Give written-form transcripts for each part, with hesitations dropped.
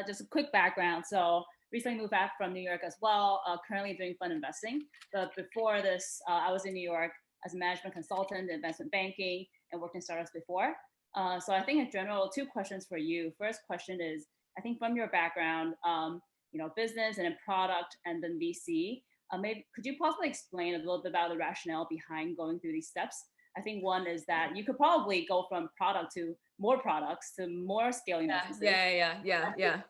just a quick background. So recently moved back from New York as well, currently doing fund investing. But before this, I was in New York as a management consultant, investment banking, and worked in startups before. So I think in general, two questions for you. First question is, I think from your background, business and then product and then VC, maybe could you possibly explain a little bit about the rationale behind going through these steps? I think one is that you could probably go from product to more products to more scaling businesses. Yeah.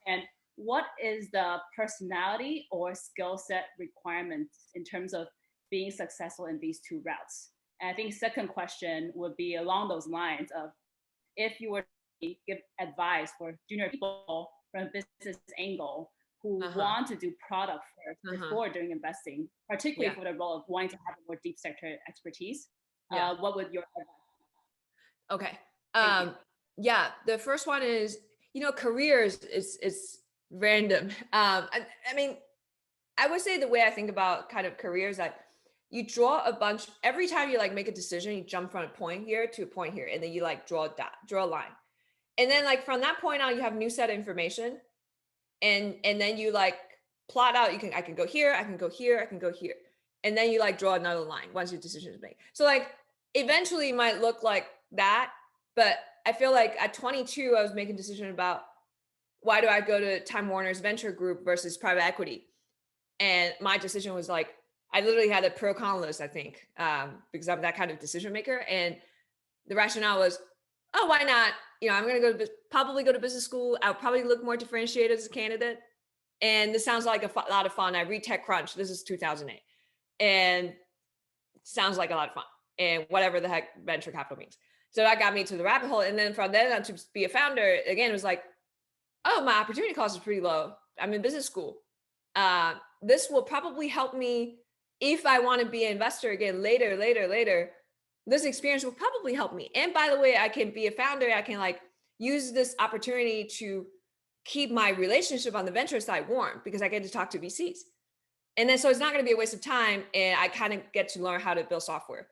And what is the personality or skill set requirements in terms of being successful in these two routes? And I think second question would be along those lines of, if you were to give advice for junior people from a business angle who want to do product first before doing investing, particularly for the role of wanting to have a more deep sector expertise, what would your advice be? Okay. The first one is, careers is random. I mean, I would say the way I think about kind of careers, that you draw a bunch, every time you like make a decision, you jump from a point here to a point here, and then you like draw a line. And then like from that point on, you have new set of information. And then you like plot out, I can go here, I can go here, I can go here. And then you like draw another line once your decision is made. So like eventually it might look like that, but I feel like at 22, I was making a decision about why do I go to Time Warner's venture group versus private equity? And my decision was like, I literally had a pro con list, I think, because I'm that kind of decision maker. And the rationale was, oh, why not? I'm going to probably go to business school. I'll probably look more differentiated as a candidate. And this sounds like a lot of fun. I read TechCrunch. This is 2008. And sounds like a lot of fun. And whatever the heck venture capital means. So that got me to the rabbit hole. And then from then on to be a founder, again, it was like, oh, my opportunity cost is pretty low. I'm in business school. This will probably help me if I want to be an investor again later. This experience will probably help me. And by the way, I can be a founder. I can like use this opportunity to keep my relationship on the venture side warm because I get to talk to VCs. And then, so it's not going to be a waste of time. And I kind of get to learn how to build software.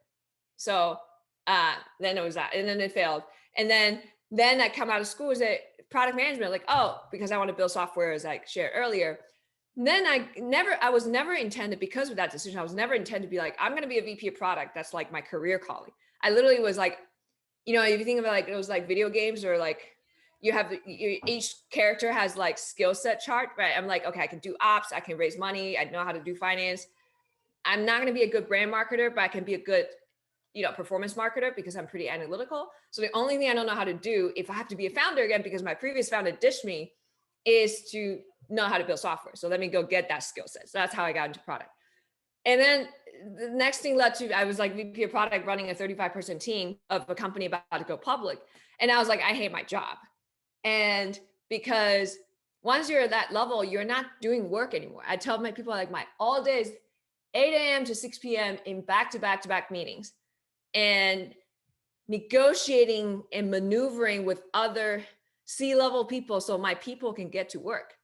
So then it was that, and then it failed. And then I come out of school as a product management, like, oh, because I want to build software, as I shared earlier. Then I was never intended, because of that decision, I was never intended to be like, I'm going to be a VP of product. That's like my career calling. I literally was like, if you think of it like those like video games, or like each character has like skill set chart, right? I'm like, okay, I can do ops, I can raise money, I know how to do finance. I'm not going to be a good brand marketer, but I can be a good, performance marketer because I'm pretty analytical. So the only thing I don't know how to do, if I have to be a founder again, because my previous founder ditched me, is to know how to build software. So let me go get that skill set. So that's how I got into product. And then the next thing led to, I was like VP of product running a 35-person team of a company about to go public. And I was like, I hate my job. And because once you're at that level, you're not doing work anymore. I tell my people like my all days, 8 a.m. to 6 p.m. in back-to-back meetings, and negotiating and maneuvering with other C-level people so my people can get to work.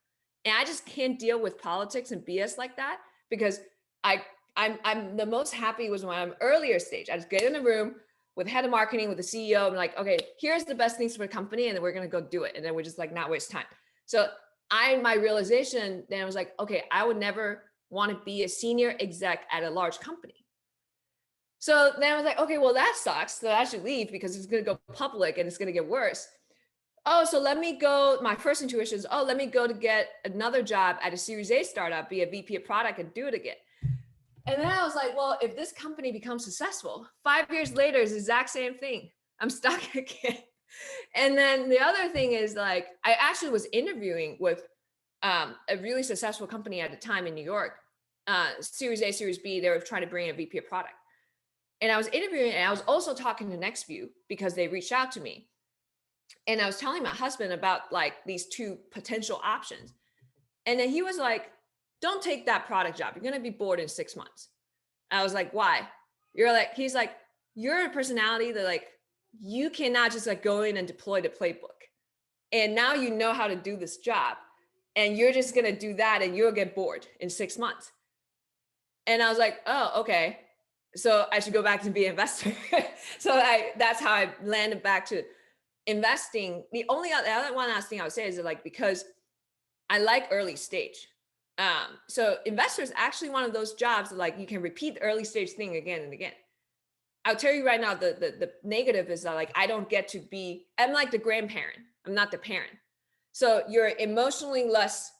And I just can't deal with politics and BS like that, because I'm the most happy was when I'm earlier stage. I just get in a room with head of marketing, with the CEO. I'm like, okay, here's the best things for the company, and then we're gonna go do it. And then we're just like not waste time. So my realization then was like, okay, I would never want to be a senior exec at a large company. So then I was like, okay, well that sucks. So I should leave because it's gonna go public and it's gonna get worse. Oh, so let me go. My first intuition is, let me go to get another job at a Series A startup, be a VP of product, and do it again. And then I was like, well, if this company becomes successful, 5 years later, it's the exact same thing. I'm stuck again. And then the other thing is, like, I actually was interviewing with a really successful company at the time in New York, Series A, Series B. They were trying to bring in a VP of product. And I was interviewing, and I was also talking to NextView because they reached out to me. And I was telling my husband about like these two potential options. And then he was like, don't take that product job. You're going to be bored in 6 months. I was like, why? He's like, you're a personality that like, you cannot just like go in and deploy the playbook. And now you know how to do this job. And you're just going to do that and you'll get bored in 6 months. And I was like, oh, okay. So I should go back to be an investor. So that's how I landed back to investing, the other one last thing I would say is that, like, because I like early stage. So investors actually one of those jobs that, like, you can repeat the early stage thing again and again. I'll tell you right now, the negative is that, like, I don't get to be, I'm like the grandparent. I'm not the parent. So you're emotionally less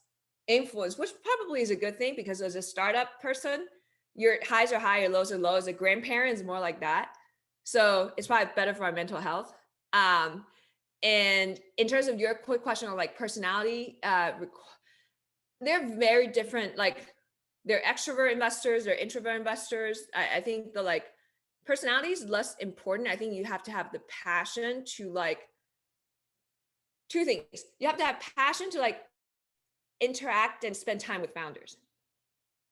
influenced, which probably is a good thing, because as a startup person, your highs are high, your lows are low. As a grandparent is more like that. So it's probably better for my mental health. And in terms of your quick question on, like, personality, they're very different. Like, they're extrovert investors, they're introvert investors. I think the, like, personality is less important. I think you have to have the passion to, like, two things. You have to have passion to, like, interact and spend time with founders.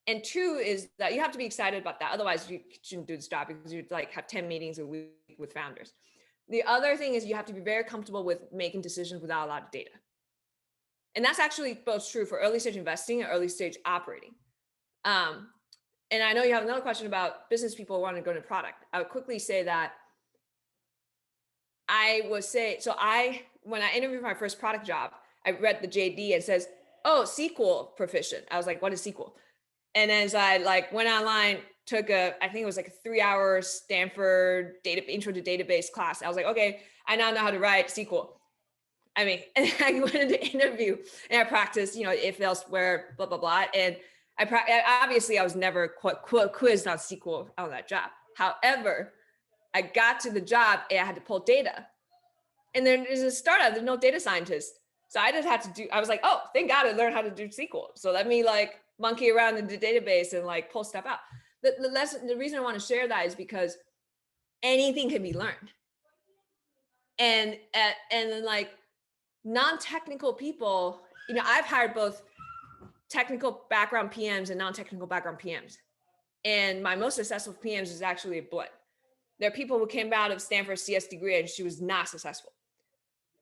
And two is that you have to be excited about that. Otherwise, you shouldn't do this job, because you'd, like, have 10 meetings a week with founders. The other thing is you have to be very comfortable with making decisions without a lot of data. And that's actually both true for early stage investing and early stage operating. And I know you have another question about business people wanting to go into product. I would quickly say that when I interviewed for my first product job, I read the JD and says, oh, SQL proficient. I was like, what is SQL? And as I, like, went online, took I think it was like a 3-hour Stanford intro to database class. I was like, okay, I now know how to write SQL. I mean, and I went into interview and I practiced, if else, where, blah, blah, blah. And obviously I was never quizzed on SQL on that job. However, I got to the job and I had to pull data. And then there's a startup, there's no data scientist. So I just had to I was like, oh, thank God I learned how to do SQL. So let me, like, monkey around in the database and, like, pull stuff out. The reason I want to share that is because anything can be learned. And then, like, non-technical people, I've hired both technical background PMs and non-technical background PMs. And my most successful PMs is actually a blend. There are people who came out of Stanford CS degree and she was not successful.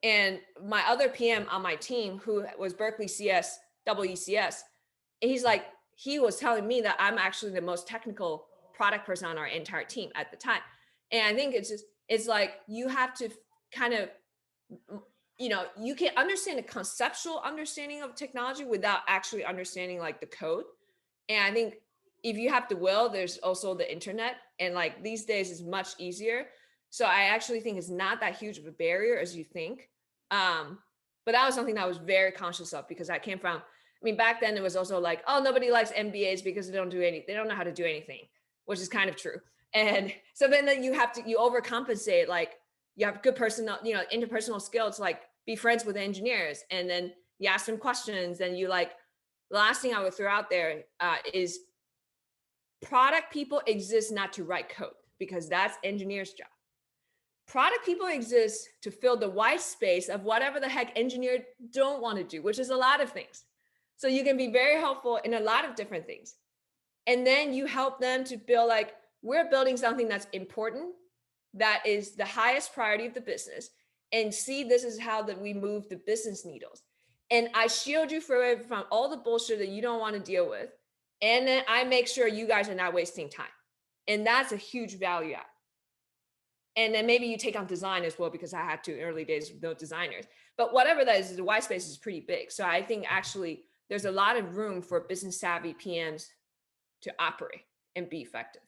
And my other PM on my team, who was Berkeley CS, WECS, he was telling me that I'm actually the most technical product person on our entire team at the time. And I think it's like, you have to kind of, you can understand the conceptual understanding of technology without actually understanding, like, the code. And I think if you have the will, there's also the internet. And, like, these days is much easier. So I actually think it's not that huge of a barrier as you think. But that was something that I was very conscious of, because I came from, back then it was also like, oh, nobody likes MBAs because they don't know how to do anything, which is kind of true. And so then you overcompensate, like, you have good personal, interpersonal skills, like, be friends with engineers, and then you ask them questions. And the last thing I would throw out there is product people exist not to write code, because that's engineers' job. Product people exist to fill the white space of whatever the heck engineers don't want to do, which is a lot of things. So you can be very helpful in a lot of different things. And then you help them to build, like, we're building something that's important, that is the highest priority of the business, and see, this is how that we move the business needles. And I shield you from all the bullshit that you don't want to deal with. And then I make sure you guys are not wasting time. And that's a huge value add. And then maybe you take on design as well, because I had to in early days with no designers. But whatever that is, the white space is pretty big. So I think actually there's a lot of room for business savvy PMs to operate and be effective.